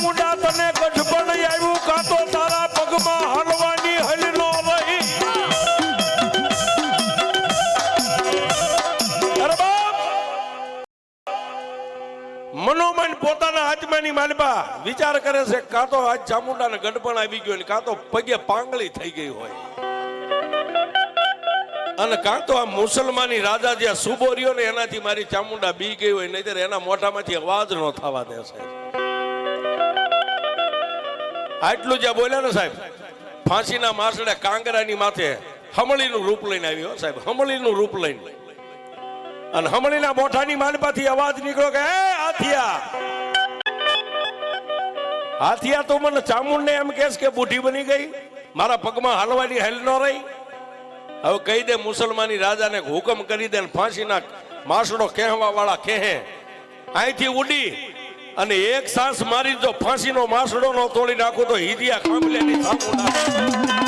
ચામુંડા તને ગઢપણ આવ્યું કાં તો તારા પગમાં હાલવાની હલ નો રહી અરે બાપ મનોમન પોતાના આત્માની માલબા વિચાર કરે છે કાં તો આજ ચામુંડાને ગઢપણ આવી ગયો ને કાં તો પગે પાંગળી થઈ ગઈ હોય અને કાં તો આ મુસલમાની રાજા જ્યાં સુબો રહ્યો ને એનાથી મારી ચામુંડા બી ગઈ હોય નહીતર એના મોઢામાંથી અવાજ ન થવા દેશે આટલું જ્યાં બોલ્યા ને સાહેબ ફાંસીના માસડે કાંગરાની માથે હમળીનું રૂપ લઈને આવ્યો સાહેબ હમળીનું રૂપ લઈને અને હમળીના મોઢાની માલપાથી અવાજ નીકળ્યો કે એ હાથિયા હાથિયા તો મને ચામુંડને એમ કહેશ કે બુઢી બની ગઈ મારા પગમાં હાલવાની હેલ ન રહી હવે કહી દે મુસલમાની રાજાને હુકમ કરી દે ફાંસીના માસડો કહેવા વાળા કહે અહીંથી ઉડી અને એક સાસ મારી જો ફાંસીનો માસડો નો તોડી નાખું તો હિદિયા ખાંભલેની ચામુંડા